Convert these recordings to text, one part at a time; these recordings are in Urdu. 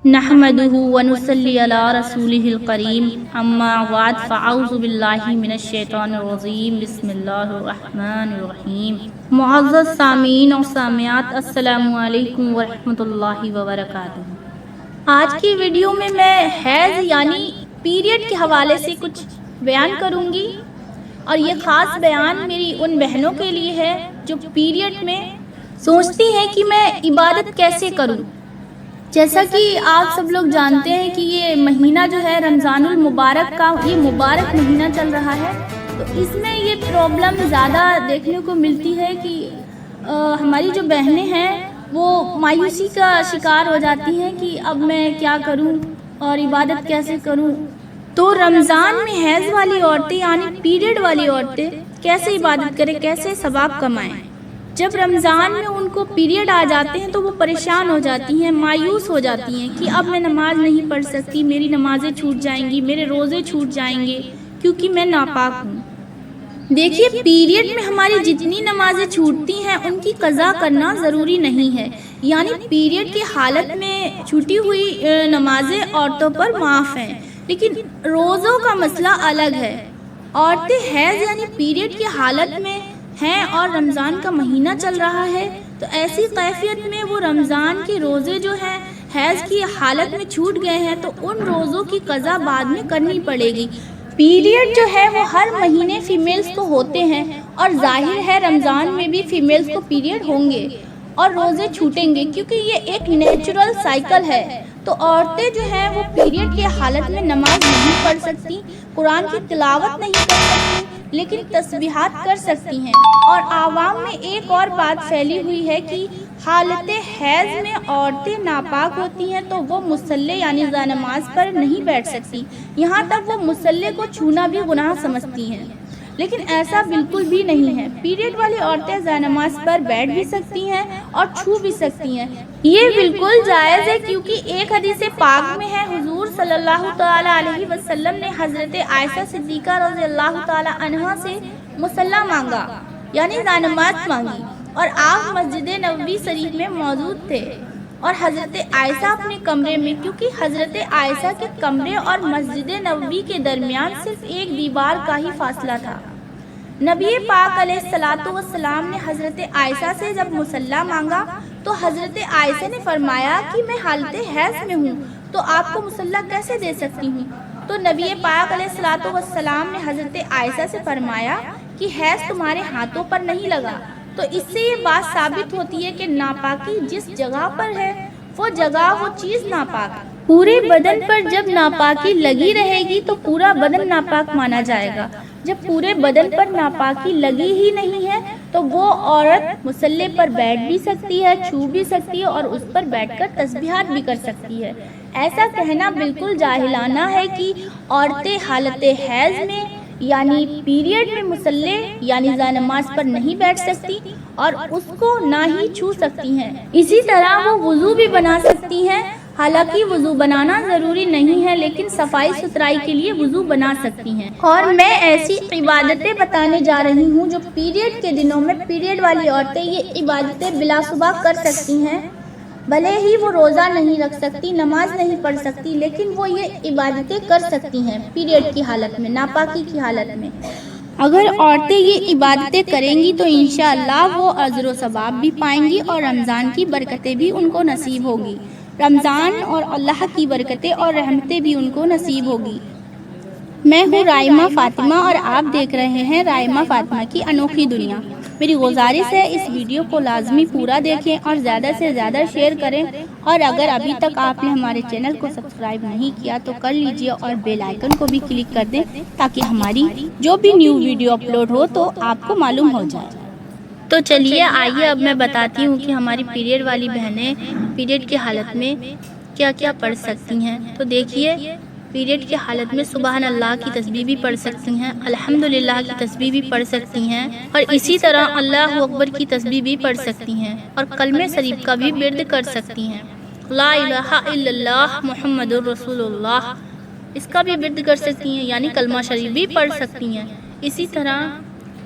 نحمده ونصلي على رسوله الكريم اما بعد فاعوذ بالله من الشیطان الرجیم بسم اللہ الرحمن الرحیم۔ معزز سامعین اور سامعات، السلام علیکم ورحمۃ اللہ وبرکاتہ۔ آج کی ویڈیو میں حیض یعنی پیریڈ کے حوالے سے کچھ بیان کروں گی، اور یہ خاص بیان میری ان بہنوں کے لیے ہے جو پیریڈ میں سوچتی ہیں کہ میں عبادت کیسے کروں۔ جیسا کہ آپ سب لوگ جانتے ہیں کہ یہ مہینہ جو ہے رمضان المبارک کا، یہ مبارک مہینہ چل رہا ہے، تو اس میں یہ پرابلم زیادہ دیکھنے کو ملتی ہے کہ ہماری جو بہنیں ہیں وہ مایوسی کا شکار ہو جاتی ہیں کہ اب میں کیا کروں اور عبادت کیسے کروں۔ تو رمضان میں حیض والی عورتیں یعنی پیریڈ والی عورتیں کیسے عبادت کریں، کیسے ثواب کمائیں۔ جب رمضان میں ان کو پیریڈ آ جاتے ہیں تو وہ پریشان ہو جاتی ہیں، مایوس ہو جاتی ہیں کہ اب میں نماز نہیں پڑھ سکتی، میری نمازیں چھوٹ جائیں گی، میرے روزے چھوٹ جائیں گے کیونکہ میں ناپاک ہوں۔ دیکھیے، پیریڈ میں ہماری جتنی نمازیں چھوٹتی ہیں ان کی قضا کرنا ضروری نہیں ہے، یعنی پیریڈ کی حالت میں چھوٹی ہوئی نمازیں عورتوں پر معاف ہیں، لیکن روزوں کا مسئلہ الگ ہے۔ عورتیں حیض یعنی پیریڈ کی حالت میں ہیں اور رمضان کا مہینہ چل رہا ہے، تو ایسی کیفیت میں وہ رمضان کے روزے جو ہیں حیض کی حالت میں چھوٹ گئے ہیں تو ان روزوں کی قضا بعد میں کرنی پڑے گی۔ پیریڈ جو ہے وہ ہر مہینے فیمیلز کو ہوتے ہیں، اور ظاہر ہے رمضان میں بھی فیمیلز کو پیریڈ ہوں گے اور روزے چھوٹیں گے، کیونکہ یہ ایک نیچرل سائیکل ہے۔ تو عورتیں جو ہیں وہ پیریڈ کی حالت میں نماز نہیں پڑھ سکتی، قرآن کی تلاوت نہیں کر سکتی، لیکن تسبیحات کر سکتی ہیں۔ اور عوام میں ایک اور بات پھیلی ہوئی ہے کہ حالت حیض میں عورتیں ناپاک ہوتی ہیں تو وہ مصلی یعنی جانماز پر نہیں بیٹھ سکتی، یہاں تک وہ مصلی کو چھونا بھی گناہ سمجھتی ہیں، لیکن ایسا بالکل بھی نہیں ہے۔ پیریڈ والی عورتیں جانماز پر بیٹھ بھی سکتی ہیں اور چھو بھی سکتی ہیں، یہ بالکل جائز ہے، کیونکہ ایک حدیث پاک میں ہے حضور صلی اللہ تعالیٰ علیہ وسلم نے حضرت عائشہ صدیقہ رضی اللہ تعالیٰ عنہا سے مصلی مانگا یعنی جانماز مانگی، اور آپ مسجد نبوی شریف میں موجود تھے، اور حضرت عائشہ اپنے کمرے میں، کیونکہ حضرت عائشہ کے کمرے اور مسجد نبوی کے درمیان صرف ایک دیوار کا ہی فاصلہ تھا۔ نبی پاک علیہ الصلوۃ والسلام نے حضرت عائشہ سے جب مصلی مانگا تو حضرت عائشہ نے فرمایا کہ میں حالت حیض میں ہوں تو آپ کو مصلی کیسے دے سکتی ہوں؟ تو نبی پاک علیہ الصلوۃ والسلام نے حضرت عائشہ سے فرمایا کہ حیض تمہارے ہاتھوں پر نہیں لگا۔ تو اس سے یہ بات ثابت ہوتی ہے کہ ناپاکی جس جگہ پر ہے وہ جگہ، وہ چیز ناپاک ہے۔ پورے بدن پر جب ناپاکی لگی رہے گی تو پورا بدن ناپاک مانا جائے گا۔ جب پورے بدن پر ناپاکی لگی ہی نہیں ہے تو وہ عورت مصلی پر بیٹھ بھی سکتی ہے، چھو بھی سکتی ہے، اور اس پر بیٹھ کر تسبیحات بھی کر سکتی ہے۔ ایسا کہنا بالکل جاہلانہ ہے کہ عورتیں حالت حیض میں یعنی پیریڈ میں مصلی یعنی جانماز پر نہیں بیٹھ سکتی اور اس کو نہ ہی چھو سکتی ہیں۔ اسی طرح وہ وضو بھی بنا سکتی ہیں، حالانکہ وضو بنانا ضروری نہیں ہے، لیکن صفائی ستھرائی کے لیے وضو بنا سکتی ہیں۔ اور میں ایسی عبادتیں بتانے جا رہی ہوں جو پیریڈ کے دنوں میں پیریڈ والی عورتیں یہ عبادتیں بلا شبہ کر سکتی ہیں، بھلے ہی وہ روزہ نہیں رکھ سکتی، نماز نہیں پڑھ سکتی، لیکن وہ یہ عبادتیں کر سکتی ہیں پیریڈ کی حالت میں، ناپاکی کی حالت میں۔ اگر عورتیں یہ عبادتیں کریں گی تو انشاءاللہ وہ اجر و ثواب بھی پائیں گی اور رمضان کی برکتیں بھی ان کو نصیب ہوگی، رمضان اور اللہ کی برکتیں اور رحمتیں بھی ان کو نصیب ہوگی۔ میں ہوں رائمہ فاطمہ اور آپ دیکھ رہے ہیں رائمہ فاطمہ کی انوکھی دنیا۔ میری گزارش ہے اس ویڈیو کو لازمی پورا دیکھیں اور زیادہ سے زیادہ شیئر کریں، اور اگر ابھی تک آپ نے ہمارے چینل کو سبسکرائب نہیں کیا تو کر لیجئے اور بیل آئیکن کو بھی کلک کر دیں تاکہ ہماری جو بھی نیو ویڈیو اپلوڈ ہو تو آپ کو معلوم ہو جائے۔ تو چلیے آئیے اب میں بتاتی ہوں کہ ہماری پیریڈ والی بہنیں پیریڈ کی حالت میں کیا کیا پڑھ سکتی ہیں۔ تو دیکھیے، پیریڈ کی حالت میں سبحان اللہ کی تسبیح بھی پڑھ سکتی ہیں، الحمدللہ کی تسبیح بھی پڑھ سکتی ہیں، اور اسی طرح اللہ اکبر کی تسبیح بھی پڑھ سکتی ہیں، اور کلمہ شریف کا بھی ورد کر سکتی ہیں، لا الہ الا اللہ محمد رسول اللہ، اس کا بھی ورد کر سکتی ہیں، یعنی کلمہ شریف بھی پڑھ سکتی ہیں۔ اسی طرح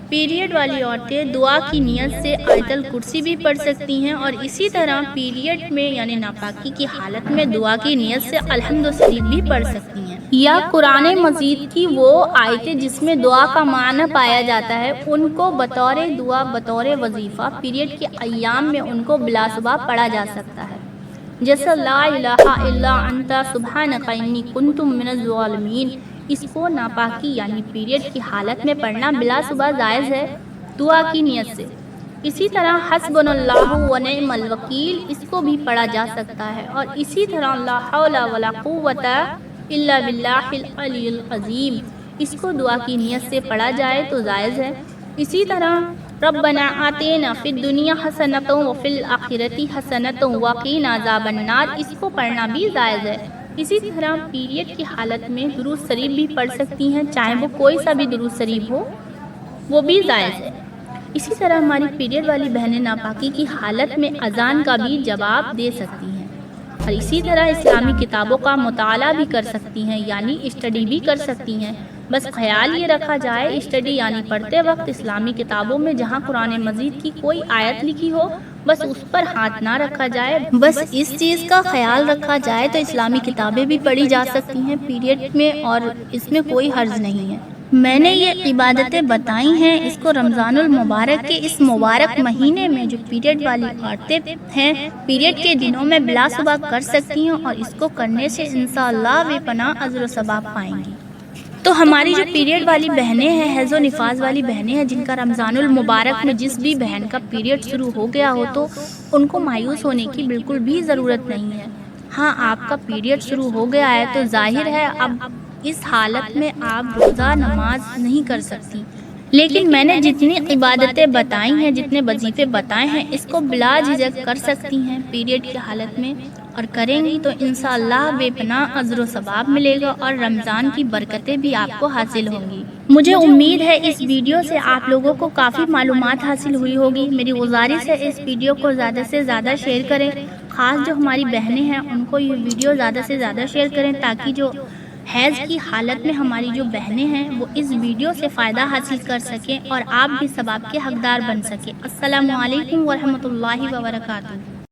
پیریڈ والی عورتیں دعا کی نیت سے آیت الکرسی بھی پڑھ سکتی ہیں، اور اسی طرح پیریڈ میں یعنی ناپاکی کی حالت میں دعا کی نیت سے الحمد شریف بھی پڑھ سکتی ہیں، یا قرآن مجید کی وہ آیتیں جس میں دعا کا معنی پایا جاتا ہے ان کو بطور دعا بطور وظیفہ پیریڈ کے ایام میں ان کو بلا صبح پڑھا جا سکتا ہے، جیسے لا الہ الا انت سبحانک انی کنت من الظالمین۔ اس کو ناپاکی یعنی پیریڈ کی حالت میں پڑھنا بلا صبح جائز ہے دعا کی نیت سے۔ اسی طرح حسبنا اللہ و نعم الوکیل اس کو بھی پڑھا جا سکتا ہے، اور اسی طرح لا حول ولا قوت الا باللہ العلی العظیم اس کو دعا کی نیت سے پڑھا جائے تو جائز ہے۔ اسی طرح ربنا آتینا فی الدنیا حسنۃ وفی الآخرۃ حسنۃ وقنا عذاب النار اس کو پڑھنا بھی جائز ہے۔ اسی طرح پیریڈ کی حالت میں درود شریف بھی پڑھ سکتی ہیں، چاہے وہ کوئی سا بھی درود شریف ہو وہ بھی جائز ہے۔ اسی طرح ہماری پیریڈ والی بہنیں ناپاکی کی حالت میں اذان کا بھی جواب دے سکتی ہیں، اور اسی طرح اسلامی کتابوں کا مطالعہ بھی کر سکتی ہیں یعنی اسٹڈی بھی کر سکتی ہیں۔ بس خیال یہ رکھا جائے اسٹڈی یعنی پڑھتے وقت اسلامی کتابوں میں جہاں قرآن مجید کی کوئی آیت لکھی ہو بس اس پر ہاتھ نہ رکھا جائے، بس اس چیز کا خیال رکھا جائے تو اسلامی کتابیں بھی پڑھی جا سکتی ہیں پیریڈ میں، اور اس میں کوئی حرج نہیں ہے۔ میں نے یہ عبادتیں بتائی ہیں اس کو رمضان المبارک کے اس مبارک مہینے میں جو پیریڈ والی عورتیں ہیں پیریڈ کے دنوں میں بلا صبح کر سکتی ہیں، اور اس کو کرنے سے انشاءاللہ بے پناہ اجر و ثواب پائیں گی۔ تو ہماری جو پیریڈ والی بہنیں ہیں حیض و نفاس والی بہنیں ہیں جن کا رمضان المبارک میں جس بھی بہن کا پیریڈ شروع ہو گیا ہو تو ان کو مایوس ہونے کی بالکل بھی ضرورت نہیں ہے۔ ہاں آپ کا پیریڈ شروع ہو گیا ہے تو ظاہر ہے اب اس حالت میں آپ روزہ نماز نہیں کر سکتی، لیکن میں نے جتنی عبادتیں بتائی ہیں جتنے وظیفے بتائے ہیں اس کو بلا جھجک کر سکتی ہیں پیریڈ کی حالت میں، اور کریں گی تو انشاءاللہ بے پناہ اجر و ثواب ملے گا اور رمضان کی برکتیں بھی آپ کو حاصل ہوں گی۔ مجھے امید ہے اس ویڈیو سے آپ لوگوں کو کافی معلومات حاصل ہوئی ہوگی۔ میری گزارش ہے اس ویڈیو کو زیادہ سے زیادہ شیئر کریں، خاص جو ہماری بہنیں ہیں ان کو یہ ویڈیو زیادہ سے زیادہ شیئر کریں تاکہ جو حیض کی حالت میں ہماری جو بہنیں ہیں وہ اس ویڈیو سے فائدہ حاصل کر سکیں اور آپ بھی ثواب کے حقدار بن سکیں۔ السلام علیکم ورحمۃ اللہ وبرکاتہ۔